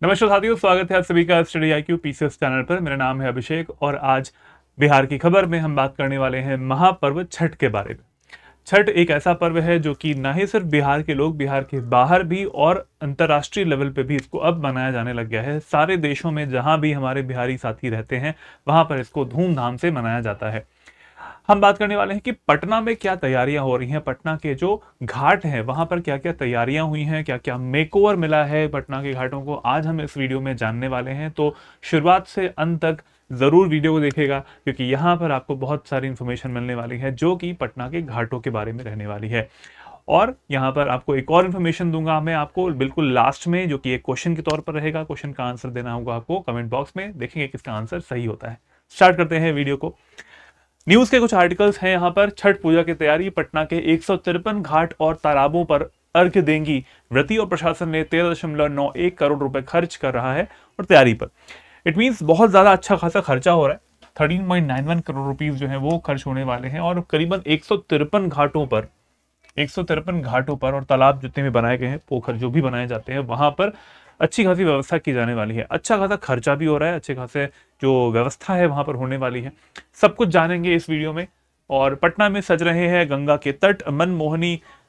नमस्कार साथियों, स्वागत है आप सभी का स्टडी IQ पीसीएस चैनल पर। मेरा नाम है अभिषेक और आज बिहार की खबर में हम बात करने वाले हैं महापर्व छठ के बारे में। छठ एक ऐसा पर्व है जो कि न ही सिर्फ बिहार के लोग, बिहार के बाहर भी और अंतर्राष्ट्रीय लेवल पे भी इसको अब मनाया जाने लग गया है। सारे देशों में जहां भी हमारे बिहारी साथी रहते हैं वहां पर इसको धूमधाम से मनाया जाता है। हम बात करने वाले हैं कि पटना में क्या तैयारियां हो रही हैं, पटना के जो घाट हैं वहां पर क्या क्या तैयारियां हुई हैं, क्या क्या मेकओवर मिला है पटना के घाटों को, आज हम इस वीडियो में जानने वाले हैं। तो शुरुआत से अंत तक जरूर वीडियो को देखिएगा क्योंकि यहाँ पर आपको बहुत सारी इंफॉर्मेशन मिलने वाली है जो कि पटना के घाटों के बारे में रहने वाली है। और यहाँ पर आपको एक और इन्फॉर्मेशन दूंगा मैं आपको बिल्कुल लास्ट में, जो कि एक क्वेश्चन के तौर पर रहेगा। क्वेश्चन का आंसर देना होगा आपको कमेंट बॉक्स में, देखेंगे किसका आंसर सही होता है। स्टार्ट करते हैं वीडियो को। न्यूज के कुछ आर्टिकल्स हैं यहाँ पर। छठ पूजा की तैयारी, पटना के 153 घाट और तालाबों पर अर्घ्य देंगी व्रती और प्रशासन ने 13.91 करोड़ रुपए खर्च कर रहा है और तैयारी पर। इट मींस बहुत ज्यादा अच्छा खासा खर्चा हो रहा है। 13.91 करोड़ रुपीस जो है वो खर्च होने वाले हैं और करीबन 153 घाटों पर और तालाब जितने भी बनाए गए हैं, पोखर जो भी बनाए जाते हैं, वहां पर अच्छी खासी व्यवस्था की जाने वाली है। अच्छा खासा खर्चा भी हो रहा है, अच्छे खासे जो व्यवस्था है वहां पर होने वाली है। सब कुछ जानेंगे इस वीडियो में। और पटना में सज रहे हैं गंगा के तट,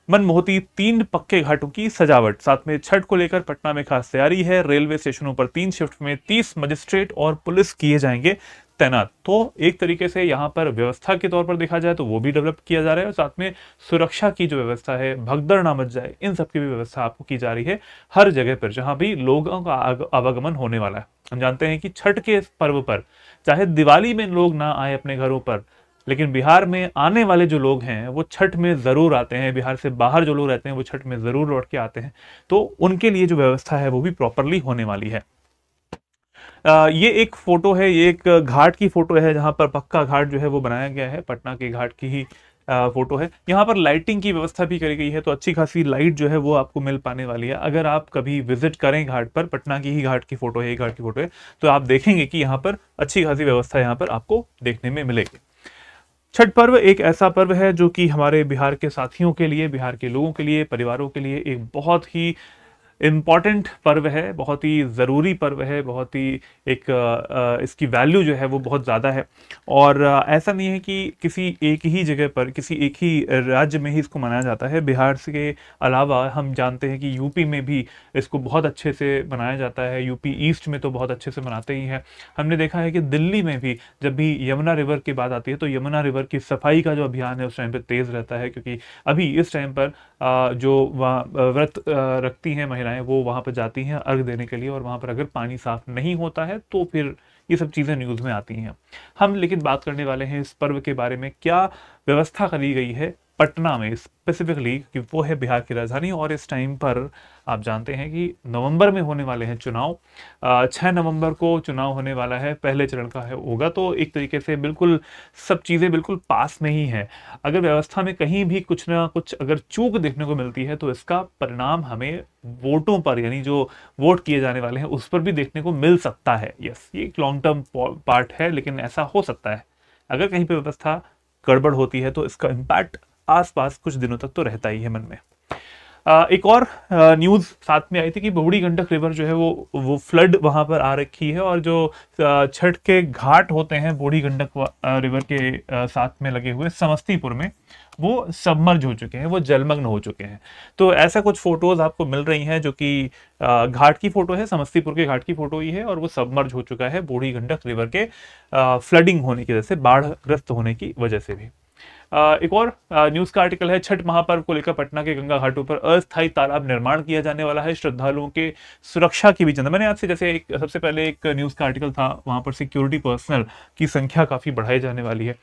मनमोहती 3 पक्के घाटों की सजावट। साथ में छठ को लेकर पटना में खास तैयारी है। रेलवे स्टेशनों पर 3 शिफ्ट में 30 मजिस्ट्रेट और पुलिस किए जाएंगे तैनात। तो एक तरीके से यहाँ पर व्यवस्था के तौर पर देखा जाए तो वो भी डेवलप किया जा रहा है और साथ में सुरक्षा की जो व्यवस्था है, भगदड़ ना मच जाए, इन सब की भी व्यवस्था आपको की जा रही है हर जगह पर जहां भी लोगों का आवागमन होने वाला है। हम जानते हैं कि छठ के पर्व पर चाहे दिवाली में लोग ना आए अपने घरों पर, लेकिन बिहार में आने वाले जो लोग हैं वो छठ में जरूर आते हैं। बिहार से बाहर जो लोग रहते हैं वो छठ में जरूर लौट के आते हैं। तो उनके लिए जो व्यवस्था है वो भी प्रॉपरली होने वाली है। ये एक फोटो है, ये एक घाट की फोटो है जहां पर पक्का घाट जो है वो बनाया गया है। पटना के घाट की ही फोटो है। यहाँ पर लाइटिंग की व्यवस्था भी करी गई है तो अच्छी खासी लाइट जो है वो आपको मिल पाने वाली है। अगर आप कभी विजिट करें घाट पर, पटना की ही घाट की फोटो है, घाट की फोटो है, तो आप देखेंगे कि यहाँ पर अच्छी खासी व्यवस्था यहाँ पर आपको देखने में मिलेगी। छठ पर्व एक ऐसा पर्व है जो कि हमारे बिहार के साथियों के लिए, बिहार के लोगों के लिए, परिवारों के लिए एक बहुत ही इम्पॉर्टेंट पर्व है, बहुत ही ज़रूरी पर्व है, बहुत ही एक इसकी वैल्यू जो है वो बहुत ज़्यादा है। और ऐसा नहीं है कि किसी एक ही जगह पर, किसी एक ही राज्य में ही इसको मनाया जाता है। बिहार से के अलावा हम जानते हैं कि यूपी में भी इसको बहुत अच्छे से मनाया जाता है। यूपी ईस्ट में तो बहुत अच्छे से मनाते ही हैं। हमने देखा है कि दिल्ली में भी जब भी यमुना रिवर की बात आती है तो यमुना रिवर की सफाई का जो अभियान है उस टाइम पर तेज़ रहता है, क्योंकि अभी इस टाइम पर जो वहाँ व्रत रखती हैं महिलाएं वो वहाँ पर जाती हैं अर्घ देने के लिए, और वहाँ पर अगर पानी साफ नहीं होता है तो फिर ये सब चीज़ें न्यूज़ में आती हैं। हम लेकिन बात करने वाले हैं इस पर्व के बारे में, क्या व्यवस्था करी गई है पटना में स्पेसिफिकली, कि वो है बिहार की राजधानी। और इस टाइम पर आप जानते हैं कि नवंबर में होने वाले हैं चुनाव। 6 नवंबर को चुनाव होने वाला है, पहले चरण का है होगा। तो एक तरीके से बिल्कुल सब चीज़ें बिल्कुल पास में ही है। अगर व्यवस्था में कहीं भी कुछ ना कुछ अगर चूक देखने को मिलती है तो इसका परिणाम हमें वोटों पर, यानी जो वोट किए जाने वाले हैं उस पर भी देखने को मिल सकता है। यस, ये एक लॉन्ग टर्म पार्ट है, लेकिन ऐसा हो सकता है। अगर कहीं पे व्यवस्था गड़बड़ होती है तो इसका इम्पैक्ट आसपास कुछ दिनों तक तो रहता ही है मन में। एक और न्यूज़ साथ में आई थी कि बूढ़ी गंडक रिवर जो है वो फ्लड वहां पर आ रखी है, और जो छठ के घाट होते हैं बूढ़ी गंडक रिवर के साथ में लगे हुए समस्तीपुर में, वो सबमर्ज हो चुके हैं, वो जलमग्न हो चुके हैं। तो ऐसा कुछ फोटोज आपको मिल रही हैं जो कि घाट की फोटो है, समस्तीपुर के घाट की फोटो ही है, और वो सबमर्ज हो चुका है बूढ़ी गंडक रिवर के फ्लडिंग होने की वजह से, बाढ़ग्रस्त होने की वजह से भी। एक और न्यूज का आर्टिकल है, छठ महापर्व को लेकर पटना के गंगा घाटों पर अस्थायी तालाब निर्माण किया जाने वाला है, श्रद्धालुओं के सुरक्षा की भी चिंता। मैंने आपसे जैसे सबसे पहले एक न्यूज का आर्टिकल था, वहां पर सिक्योरिटी पर्सनल की संख्या काफी बढ़ाई जाने वाली है।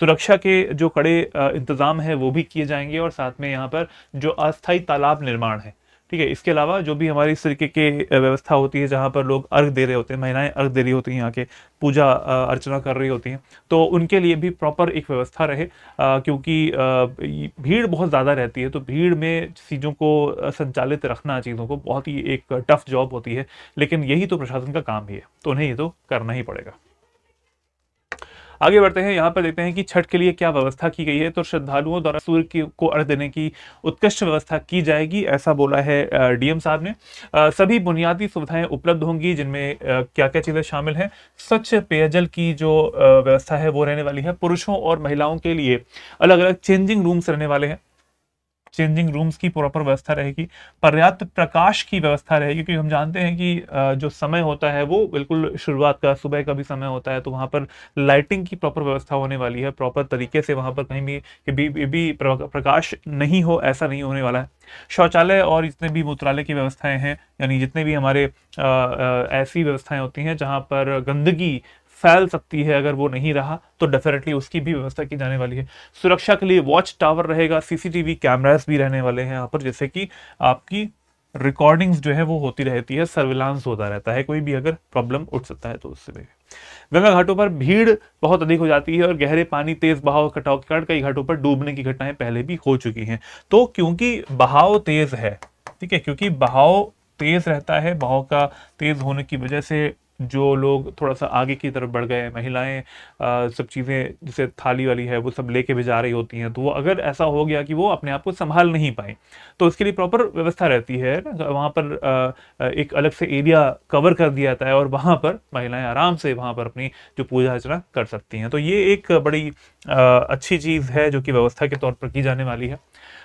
सुरक्षा के जो कड़े इंतजाम है वो भी किए जाएंगे, और साथ में यहाँ पर जो अस्थायी तालाब निर्माण है, ठीक है, इसके अलावा जो भी हमारी इस तरीके की व्यवस्था होती है जहाँ पर लोग अर्घ दे रहे होते हैं, महिलाएं अर्घ दे रही होती हैं, यहाँ के पूजा अर्चना कर रही होती हैं, तो उनके लिए भी प्रॉपर एक व्यवस्था रहे। क्योंकि भीड़ बहुत ज़्यादा रहती है, तो भीड़ में चीज़ों को संचालित रखना, चीज़ों को, बहुत ही एक टफ जॉब होती है, लेकिन यही तो प्रशासन का काम भी है, तो उन्हें ये तो करना ही पड़ेगा। आगे बढ़ते हैं, यहाँ पर देखते हैं कि छठ के लिए क्या व्यवस्था की गई है। तो श्रद्धालुओं द्वारा सूर्य को अर्घ्य देने की उत्कृष्ट व्यवस्था की जाएगी, ऐसा बोला है डीएम साहब ने। सभी बुनियादी सुविधाएं उपलब्ध होंगी, जिनमें क्या क्या चीजें शामिल हैं। स्वच्छ पेयजल की जो व्यवस्था है वो रहने वाली है। पुरुषों और महिलाओं के लिए अलग अलग चेंजिंग रूम्स रहने वाले हैं, चेंजिंग रूम्स की प्रॉपर व्यवस्था रहेगी। पर्याप्त प्रकाश की व्यवस्था रहेगी, क्योंकि हम जानते हैं कि जो समय होता है वो बिल्कुल शुरुआत का सुबह का भी समय होता है, तो वहां पर लाइटिंग की प्रॉपर व्यवस्था होने वाली है। प्रॉपर तरीके से वहां पर कहीं भी प्रकाश नहीं हो, ऐसा नहीं होने वाला है। शौचालय और जितने भी मूत्रालय की व्यवस्थाएं हैं, यानी जितने भी हमारे ऐसी व्यवस्थाएं होती हैं जहां पर गंदगी फैल सकती है, अगर वो नहीं रहा तो डेफिनेटली उसकी भी व्यवस्था की जाने वाली है। सुरक्षा के लिए वॉच टावर रहेगा, सीसीटीवी कैमरास भी रहने वाले हैं यहाँ पर, जैसे कि आपकी रिकॉर्डिंग्स जो है वो होती रहती है, सर्विलांस होता रहता है, कोई भी अगर प्रॉब्लम उठ सकता है तो उससे भी। गंगा घाटों पर भीड़ बहुत अधिक हो जाती है और गहरे पानी, तेज बहाव, कटाव के कारण कई घाटों पर डूबने की घटनाएं पहले भी हो चुकी हैं। तो क्योंकि बहाव तेज है, ठीक है, क्योंकि बहाव तेज रहता है, बहाव का तेज होने की वजह से जो लोग थोड़ा सा आगे की तरफ बढ़ गए, महिलाएं सब चीज़ें जैसे थाली वाली है वो सब लेके भी जा रही होती हैं, तो वो अगर ऐसा हो गया कि वो अपने आप को संभाल नहीं पाए, तो इसके लिए प्रॉपर व्यवस्था रहती है ना। वहाँ पर एक अलग से एरिया कवर कर दिया जाता है और वहाँ पर महिलाएं आराम से वहाँ पर अपनी जो पूजा अर्चना कर सकती हैं। तो ये एक बड़ी अच्छी चीज़ है जो कि व्यवस्था के तौर पर की जाने वाली है।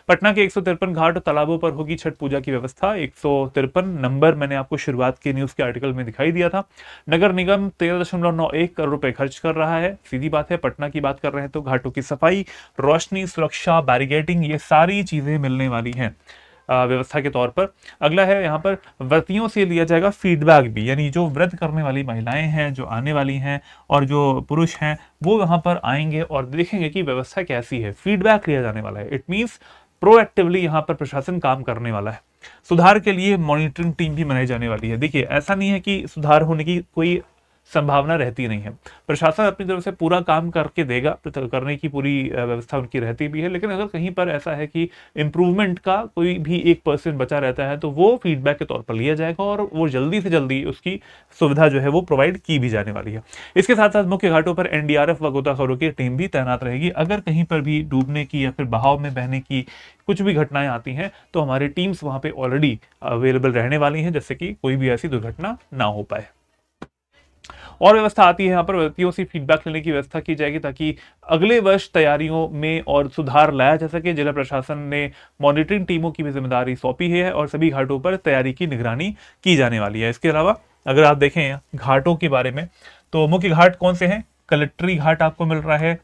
पटना के 153 घाट और तालाबों पर होगी छठ पूजा की व्यवस्था। 153 नंबर मैंने आपको शुरुआत के न्यूज के आर्टिकल में दिखाई दिया था। नगर निगम 13.91 करोड़ रुपए खर्च कर रहा है। सीधी बात है, पटना की बात कर रहे हैं तो घाटों की सफाई, रोशनी, सुरक्षा, बैरिकेडिंग, ये सारी चीजें मिलने वाली हैं व्यवस्था के तौर पर। अगला है यहाँ पर व्रतियों से लिया जाएगा फीडबैक भी, यानी जो व्रत करने वाली महिलाएं हैं, जो आने वाली हैं और जो पुरुष हैं, वो यहाँ पर आएंगे और देखेंगे कि व्यवस्था कैसी है, फीडबैक लिया जाने वाला है। इट मीन्स प्रोएक्टिवली यहाँ पर प्रशासन काम करने वाला है। सुधार के लिए मॉनिटरिंग टीम भी बनाई जाने वाली है। देखिए, ऐसा नहीं है कि सुधार होने की कोई संभावना रहती नहीं है, प्रशासन अपनी तरफ से पूरा काम करके देगा, करने की पूरी व्यवस्था उनकी रहती भी है। लेकिन अगर कहीं पर ऐसा है कि इम्प्रूवमेंट का कोई भी 1% बचा रहता है तो वो फीडबैक के तौर पर लिया जाएगा और वो जल्दी से जल्दी उसकी सुविधा जो है वो प्रोवाइड की भी जाने वाली है। इसके साथ साथ मुख्य घाटों पर एनडीआरएफ व गोताखोरों की टीम भी तैनात रहेगी। अगर कहीं पर भी डूबने की या फिर बहाव में बहने की कुछ भी घटनाएं आती हैं तो हमारी टीम्स वहां पे ऑलरेडी अवेलेबल रहने वाली हैं, जिससे कि कोई भी ऐसी दुर्घटना ना हो पाए। और व्यवस्था आती है यहाँ पर व्यक्तियों से फीडबैक लेने की व्यवस्था की जाएगी ताकि अगले वर्ष तैयारियों में और सुधार लाया जा सके। जिला प्रशासन ने मॉनिटरिंग टीमों की भी जिम्मेदारी सौंपी है और सभी घाटों पर तैयारी की निगरानी की जाने वाली है। इसके अलावा अगर आप देखें घाटों के बारे में तो मुख्य घाट कौन से हैं? कलेक्ट्री घाट आपको मिल रहा है,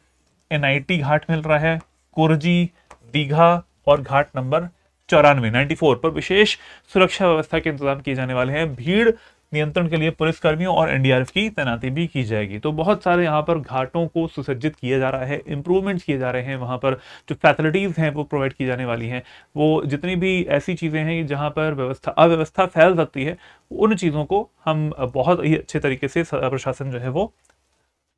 एनआईटी घाट मिल रहा है, कुर्जी, दीघा और घाट नंबर 94 पर विशेष सुरक्षा व्यवस्था के इंतजाम किए जाने वाले हैं। भीड़ नियंत्रण के लिए पुलिसकर्मियों और एनडीआरएफ की तैनाती भी की जाएगी। तो बहुत सारे यहाँ पर घाटों को सुसज्जित किया जा रहा है, इंप्रूवमेंट्स किए जा रहे हैं, वहाँ पर जो फैसिलिटीज़ हैं वो प्रोवाइड की जाने वाली हैं। वो जितनी भी ऐसी चीज़ें हैं जहाँ पर अव्यवस्था फैल सकती है, उन चीज़ों को हम बहुत ही अच्छे तरीके से प्रशासन जो है वो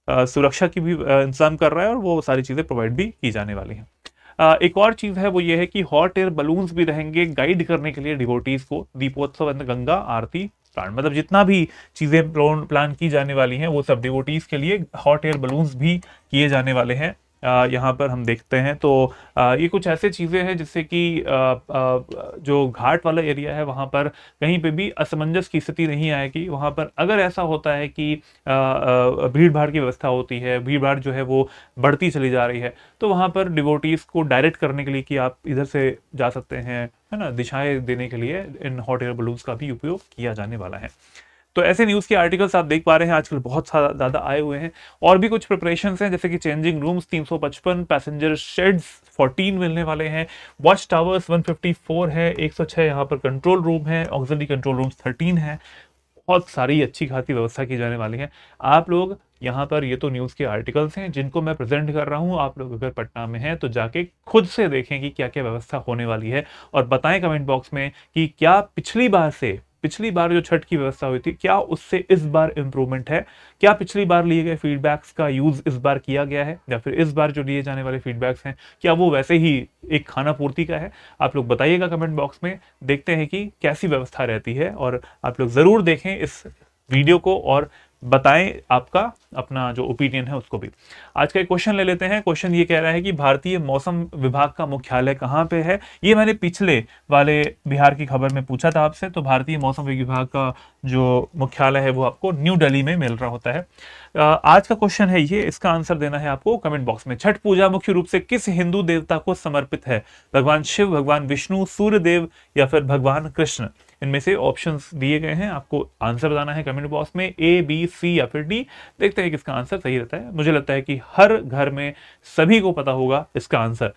सुरक्षा की भी इंतजाम कर रहा है और वो सारी चीज़ें प्रोवाइड भी की जाने वाली हैं। एक और चीज़ है वो ये है कि हॉट एयर बलून्स भी रहेंगे गाइड करने के लिए डिवोटीज को दीपोत्सव, गंगा आरती, मतलब जितना भी चीज़ें प्लान की जाने वाली हैं वो सब डिवोटीज के लिए हॉट एयर बलून्स भी किए जाने वाले हैं। यहाँ पर हम देखते हैं तो ये कुछ ऐसे चीज़ें हैं जिससे कि जो घाट वाला एरिया है वहाँ पर कहीं पे भी असमंजस की स्थिति नहीं आएगी। वहाँ पर अगर ऐसा होता है कि भीड़ भाड़ की व्यवस्था होती है, भीड़ भाड़ जो है वो बढ़ती चली जा रही है, तो वहाँ पर डिवोटीज को डायरेक्ट करने के लिए कि आप इधर से जा सकते हैं, है ना, दिशाएं देने के लिए इन हॉट एयर बलून्स का भी उपयोग किया जाने वाला है। तो ऐसे न्यूज़ के आर्टिकल्स आप देख पा रहे हैं आजकल बहुत ज़्यादा आए हुए हैं। और भी कुछ प्रिपरेशंस हैं जैसे कि चेंजिंग रूम्स 355, पैसेंजर शेड्स 14 मिलने वाले हैं, वॉच टावर्स 154 है, 106 यहाँ पर कंट्रोल रूम है, ऑक्सिलरी कंट्रोल रूम्स 13 है। बहुत सारी अच्छी खासी व्यवस्था की जाने वाली है। आप लोग यहाँ पर, ये तो न्यूज़ के आर्टिकल्स हैं जिनको मैं प्रेजेंट कर रहा हूँ, आप लोग अगर पटना में हैं तो जाके खुद से देखें कि क्या क्या व्यवस्था होने वाली है और बताएं कमेंट बॉक्स में कि क्या पिछली बार जो छठ की व्यवस्था हुई थी क्या उससे इस बार इंप्रूवमेंट है, क्या पिछली बार लिए गए फीडबैक्स का यूज इस बार किया गया है, या फिर इस बार जो लिए जाने वाले फीडबैक्स हैं क्या वो वैसे ही एक खाना पूर्ति का है। आप लोग बताइएगा कमेंट बॉक्स में, देखते हैं कि कैसी व्यवस्था रहती है। और आप लोग जरूर देखें इस वीडियो को और बताएं आपका अपना जो ओपिनियन है उसको भी। आज का एक क्वेश्चन ले लेते हैं। क्वेश्चन ये कह रहा है कि भारतीय मौसम विभाग का मुख्यालय कहाँ पे है। ये मैंने पिछले वाले बिहार की खबर में पूछा था आपसे। तो भारतीय मौसम विभाग का जो मुख्यालय है वो आपको न्यू दिल्ली में मिल रहा होता है। आज का क्वेश्चन है ये, इसका आंसर देना है आपको कमेंट बॉक्स में। छठ पूजा मुख्य रूप से किस हिंदू देवता को समर्पित है? भगवान शिव, भगवान विष्णु, सूर्य देव या फिर भगवान कृष्ण? इनमें से ऑप्शंस दिए गए हैं, आपको आंसर बताना है कमेंट बॉक्स में, ए, बी, सी या फिर डी। देखते हैं किसका आंसर सही रहता है। मुझे लगता है कि हर घर में सभी को पता होगा इसका आंसर।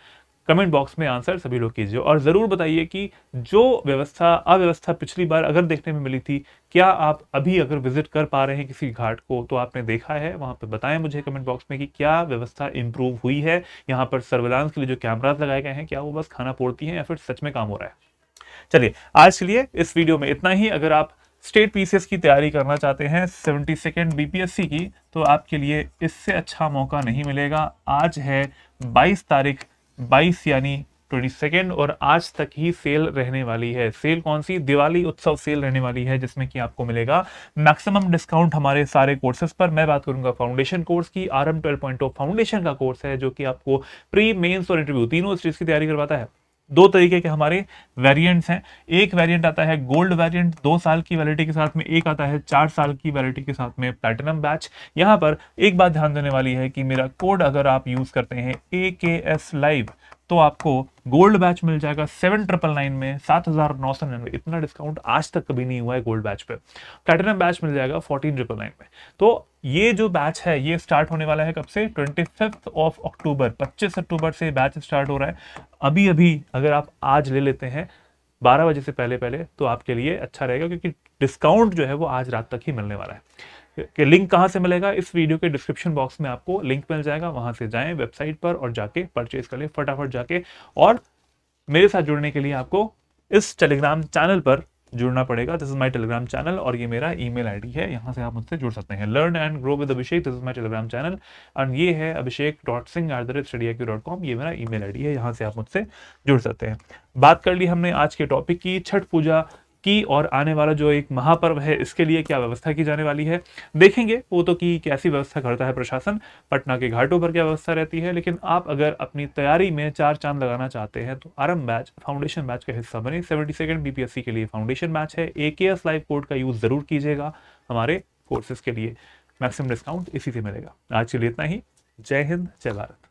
कमेंट बॉक्स में आंसर सभी लोग कीजिए और जरूर बताइए कि जो अव्यवस्था पिछली बार अगर देखने में मिली थी, क्या आप अभी अगर विजिट कर पा रहे हैं किसी घाट को तो आपने देखा है? वहां पे बताएं मुझे कमेंट बॉक्स में कि क्या व्यवस्था इंप्रूव हुई है। यहाँ पर सर्विलांस के लिए जो कैमरास लगाए गए हैं, क्या वो बस खाना पोड़ती हैं या फिर सच में काम हो रहा है? चलिए आज के लिए इस वीडियो में इतना ही। अगर आप स्टेट पीसीएस की तैयारी करना चाहते हैं 72nd बीपीएससी की, तो आपके लिए इससे अच्छा मौका नहीं मिलेगा। आज है 22 तारीख, 22 यानी 22 और आज तक ही सेल रहने वाली है। सेल कौन सी? दिवाली उत्सव सेल रहने वाली है, जिसमें कि आपको मिलेगा मैक्सिमम डिस्काउंट हमारे सारे कोर्सेज पर। मैं बात करूंगा फाउंडेशन कोर्स की। RM 12.0 फाउंडेशन का कोर्स है जो कि आपको प्री, मेंस और इंटरव्यू तीनों चीज की तैयारी करवाता है। दो तरीके के हमारे वेरिएंट्स हैं। एक वेरिएंट आता है गोल्ड वेरिएंट 2 साल की वैलिडिटी के साथ में, एक आता है 4 साल की वैलिडिटी के साथ में प्लैटिनम बैच। यहाँ पर एक बात ध्यान देने वाली है कि मेरा कोड अगर आप यूज करते हैं AKS लाइव तो आपको गोल्ड बैच मिल जाएगा 7999 में 7999। इतना डिस्काउंट आज तक कभी नहीं हुआ है गोल्ड बैच पे। प्लैटिनम बैच मिल जाएगा 14999 में। तो ये जो बैच है ये स्टार्ट होने वाला है कब से? 25 अक्टूबर, 25 अक्टूबर से बैच स्टार्ट हो रहा है। अभी अभी अगर आप आज ले लेते हैं 12 बजे से पहले पहले तो आपके लिए अच्छा रहेगा, क्योंकि डिस्काउंट जो है वो आज रात तक ही मिलने वाला है। कि लिंक कहां से मिलेगा? इस वीडियो के डिस्क्रिप्शन बॉक्स में आपको लिंक मिल जाएगा, वहां से जाएं वेबसाइट पर और जाके परचेज कर ले फटाफट जाके। और मेरे साथ जुड़ने के लिए आपको इस टेलीग्राम चैनल पर जुड़ना पड़ेगा। This is my Telegram channel और ये मेरा ईमेल आईडी है, यहाँ से आप मुझसे जुड़ सकते हैं। Learn and grow with Abhishek, this is my Telegram channel और ये है abhishek.singh@studiaq.com, ये मेरा ईमेल आईडी है, यहाँ से आप मुझसे जुड़ सकते हैं। बात कर ली हमने आज के टॉपिक की, छठ पूजा की, और आने वाला जो एक महापर्व है इसके लिए क्या व्यवस्था की जाने वाली है देखेंगे। वो तो कि कैसी व्यवस्था करता है प्रशासन, पटना के घाटों पर क्या व्यवस्था रहती है। लेकिन आप अगर अपनी तैयारी में 4 चांद लगाना चाहते हैं तो आरंभ बैच फाउंडेशन बैच का हिस्सा बने। 72nd बीपीएससी के लिए फाउंडेशन बैच है। AKS लाइव कोड का यूज जरूर कीजिएगा हमारे कोर्सेज के लिए। मैक्सिमम डिस्काउंट इसी से मिलेगा। आज के लिए इतना ही। जय हिंद, जय भारत।